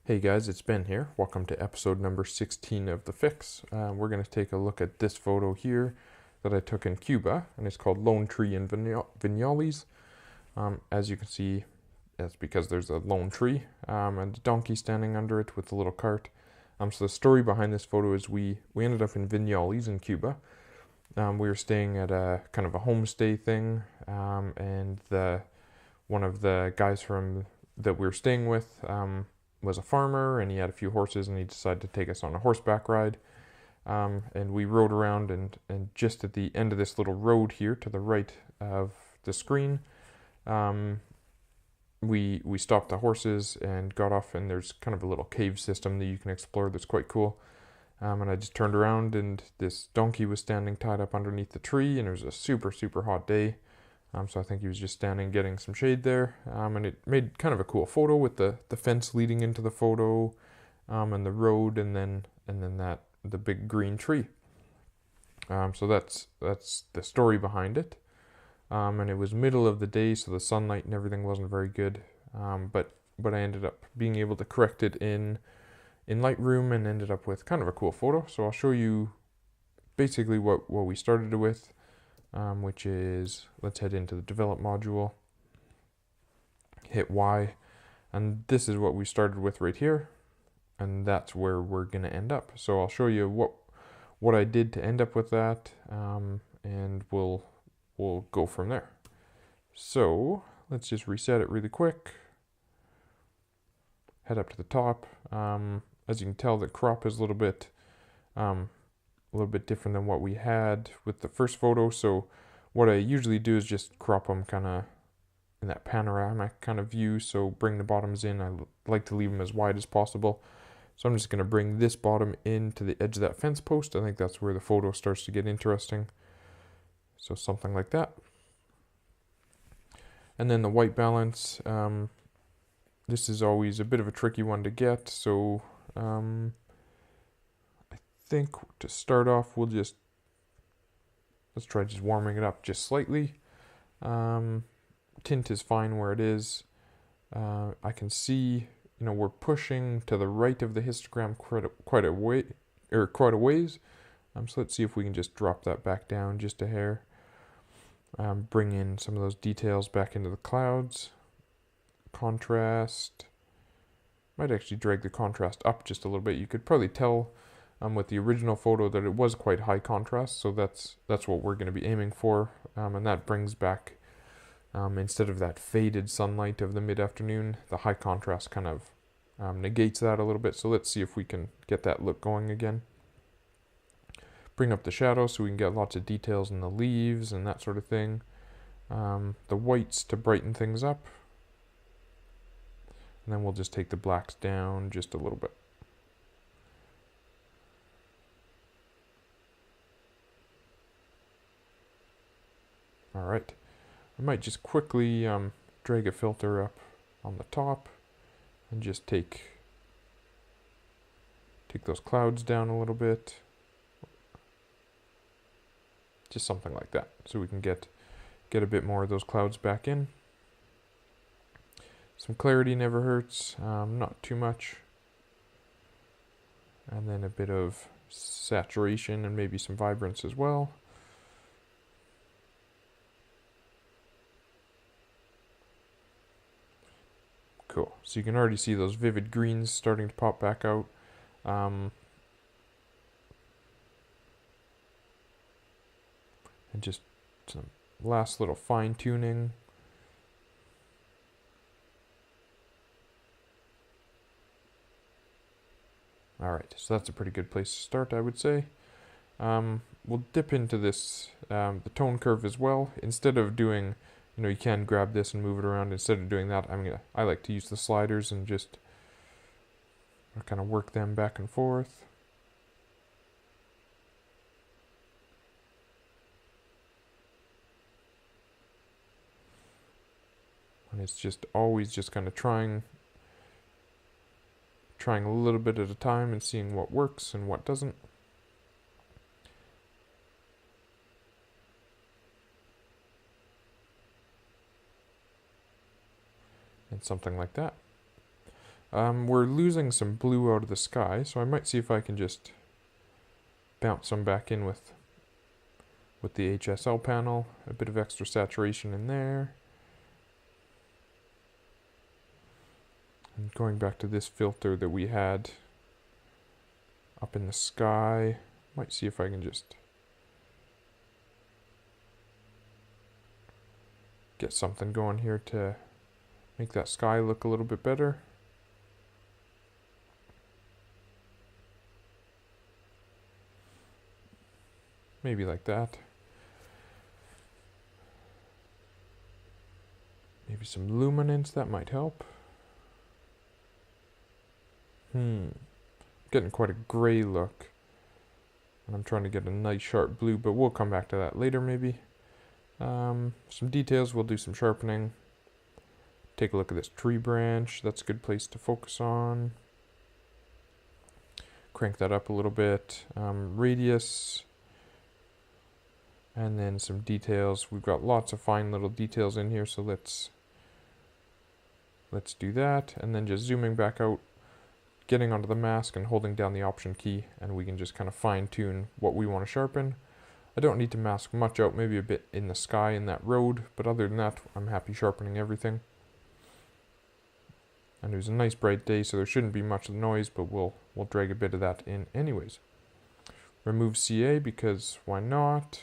Hey guys, it's Ben here. Welcome to episode number 16 of The Fix. We're going to take a look at this photo here that I took in Cuba, and it's called Lone Tree in Vinales. As you can see, that's because there's a lone tree and a donkey standing under it with a little cart. So the story behind this photo is we ended up in Vinales in Cuba. We were staying at a kind of a homestay thing, and one of the guys that we were staying with was a farmer, and he had a few horses, and he decided to take us on a horseback ride. And we rode around, and just at the end of this little road here to the right of the screen, we stopped the horses and got off, and there's kind of a little cave system that you can explore that's quite cool. And I just turned around, and this donkey was standing tied up underneath the tree, and it was a super, super hot day. So I think he was just standing getting some shade there, and it made kind of a cool photo with the fence leading into the photo, and the road, and then the big green tree. So that's the story behind it. And it was middle of the day, so the sunlight and everything wasn't very good. But I ended up being able to correct it in Lightroom and ended up with kind of a cool photo. So I'll show you basically what we started with. Which is, let's head into the develop module, hit Y, and this is what we started with right here, and that's where we're going to end up. So I'll show you what I did to end up with that, and we'll go from there. So let's just reset it really quick, head up to the top. As you can tell, the crop is a little bit different than what we had with the first photo. So what I usually do is just crop them kind of in that panoramic kind of view. So bring the bottoms in. I like to leave them as wide as possible. So I'm just going to bring this bottom in to the edge of that fence post. I think that's where the photo starts to get interesting. So something like that. And then the white balance. This is always a bit of a tricky one to get. So think to start off let's try just warming it up just slightly. Tint is fine where it is. I can see, we're pushing to the right of the histogram quite a ways. So let's see if we can just drop that back down just a hair. Bring in some of those details back into the clouds. Contrast. Might actually drag the contrast up just a little bit. You could probably tell with the original photo that it was quite high contrast, so that's what we're going to be aiming for, and that brings back, instead of that faded sunlight of the mid-afternoon, the high contrast kind of negates that a little bit. So let's see if we can get that look going again. Bring up the shadow so we can get lots of details in the leaves and that sort of thing. The whites to brighten things up, and then we'll just take the blacks down just a little bit. Alright, I might just quickly drag a filter up on the top and just take those clouds down a little bit. Just something like that, so we can get a bit more of those clouds back in. Some clarity never hurts, not too much. And then a bit of saturation and maybe some vibrance as well. Cool. So you can already see those vivid greens starting to pop back out. And just some last little fine tuning. Alright, so that's a pretty good place to start, I would say. We'll dip into this, the tone curve as well. Instead of doing, you can grab this and move it around. Instead of doing that, I like to use the sliders and just kind of work them back and forth. And it's just always just kind of trying a little bit at a time and seeing what works and what doesn't. And something like that. We're losing some blue out of the sky, so I might see if I can just bounce some back in with the HSL panel. A bit of extra saturation in there. And going back to this filter that we had up in the sky, might see if I can just get something going here to make that sky look a little bit better. Maybe like that. Maybe some luminance, that might help. Getting quite a gray look. And I'm trying to get a nice sharp blue, but we'll come back to that later maybe. Some details, we'll do some sharpening. Take a look at this tree branch, that's a good place to focus on. Crank that up a little bit. Radius. And then some details. We've got lots of fine little details in here, so let's do that. And then just zooming back out, getting onto the mask and holding down the Option key, and we can just kind of fine tune what we want to sharpen. I don't need to mask much out, maybe a bit in the sky in that road, but other than that, I'm happy sharpening everything. And it was a nice bright day, so there shouldn't be much noise, but we'll drag a bit of that in anyways. Remove CA, because why not?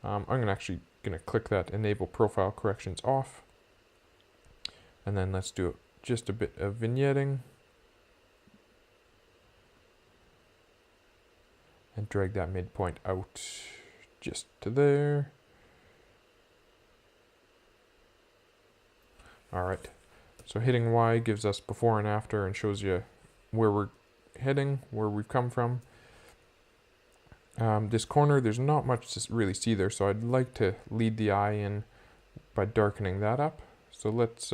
I'm gonna click that Enable Profile Corrections off. And then let's do just a bit of vignetting. And drag that midpoint out just to there. Alright, so hitting Y gives us before and after and shows you where we're heading, where we've come from. This corner, there's not much to really see there, so I'd like to lead the eye in by darkening that up. So let's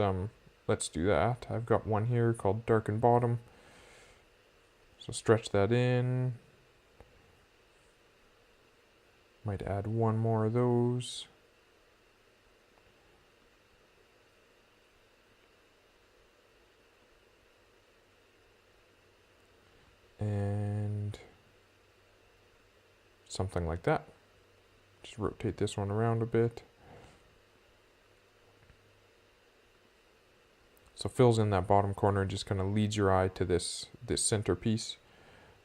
do that. I've got one here called Darken Bottom. So stretch that in. Might add one more of those. And something like that. Just rotate this one around a bit. So fills in that bottom corner and just kind of leads your eye to this center piece.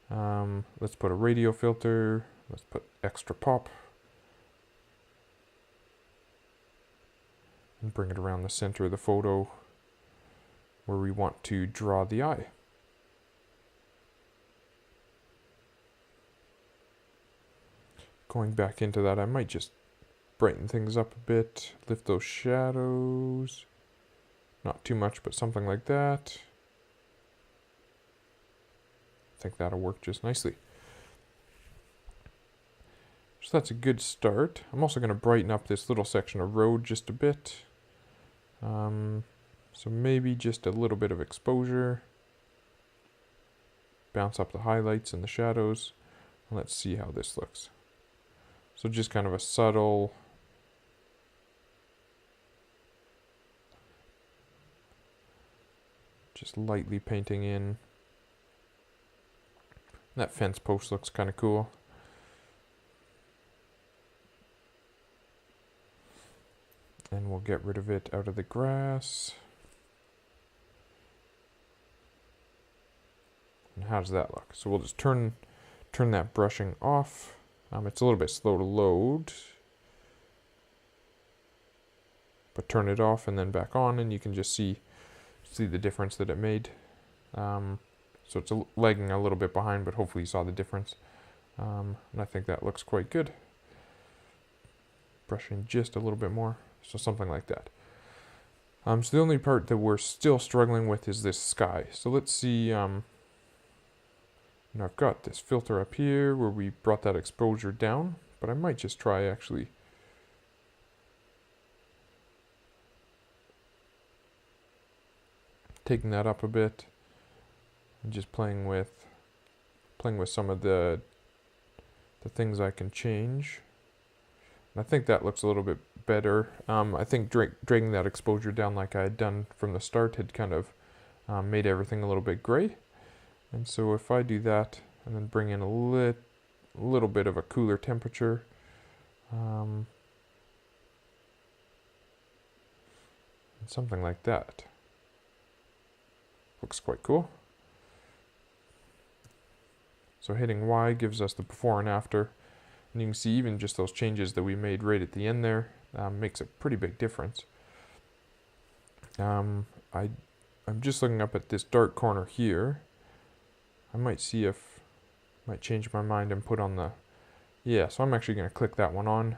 Let's put a radio filter. Let's put extra pop. And bring it around the center of the photo where we want to draw the eye. Going back into that, I might just brighten things up a bit, lift those shadows. Not too much, but something like that. I think that'll work just nicely. So that's a good start. I'm also going to brighten up this little section of road just a bit. So maybe just a little bit of exposure. Bounce up the highlights and the shadows. And let's see how this looks. So just kind of a subtle, just lightly painting in. That fence post looks kind of cool. And we'll get rid of it out of the grass. And how does that look? So we'll just turn that brushing off. It's a little bit slow to load. But turn it off and then back on, and you can just see the difference that it made. So it's lagging a little bit behind, but hopefully you saw the difference. And I think that looks quite good. Brushing just a little bit more. So something like that. So the only part that we're still struggling with is this sky. So let's see. I've got this filter up here where we brought that exposure down, but I might just try actually taking that up a bit and just playing with some of the things I can change. And I think that looks a little bit better. I think dragging that exposure down like I had done from the start had kind of made everything a little bit gray. And so if I do that and then bring in a little bit of a cooler temperature, something like that, looks quite cool. So hitting Y gives us the before and after, and you can see even just those changes that we made right at the end there makes a pretty big difference. I'm just looking up at this dark corner here. I might see if I might change my mind and put on the, yeah, so I'm actually going to click that one on.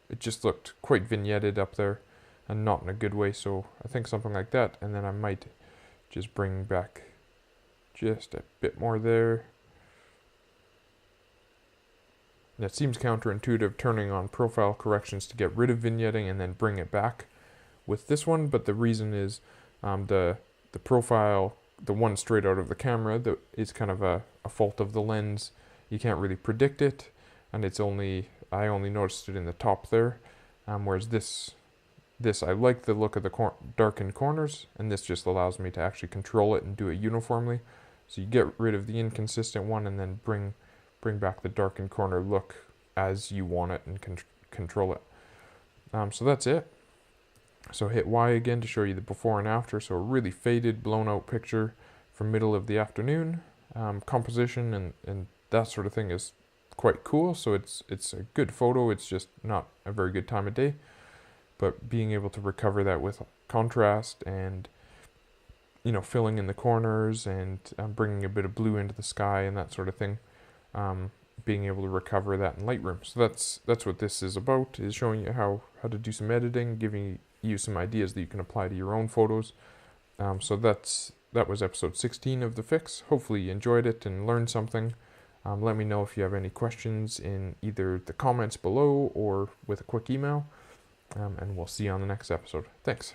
It just looked quite vignetted up there and not in a good way, so I think something like that, and then I might just bring back just a bit more there. And it seems counterintuitive turning on profile corrections to get rid of vignetting and then bring it back with this one, but the reason is the profile, the one straight out of the camera, that is kind of a fault of the lens. You can't really predict it, and I only noticed it in the top there, whereas this I like the look of the darkened corners, and this just allows me to actually control it and do it uniformly. So you get rid of the inconsistent one and then bring back the darkened corner look as you want it and control it. So that's it. So hit Y again to show you the before and after. So a really faded, blown out picture from middle of the afternoon. Composition and that sort of thing is quite cool. So it's a good photo. It's just not a very good time of day. But being able to recover that with contrast and, you know, filling in the corners and bringing a bit of blue into the sky and that sort of thing. Being able to recover that in Lightroom. So that's what this is about, is showing you how to do some editing, giving you some ideas that you can apply to your own photos. So that was episode 16 of The Fix. Hopefully you enjoyed it and learned something. Let me know if you have any questions in either the comments below or with a quick email. And we'll see you on the next episode. Thanks.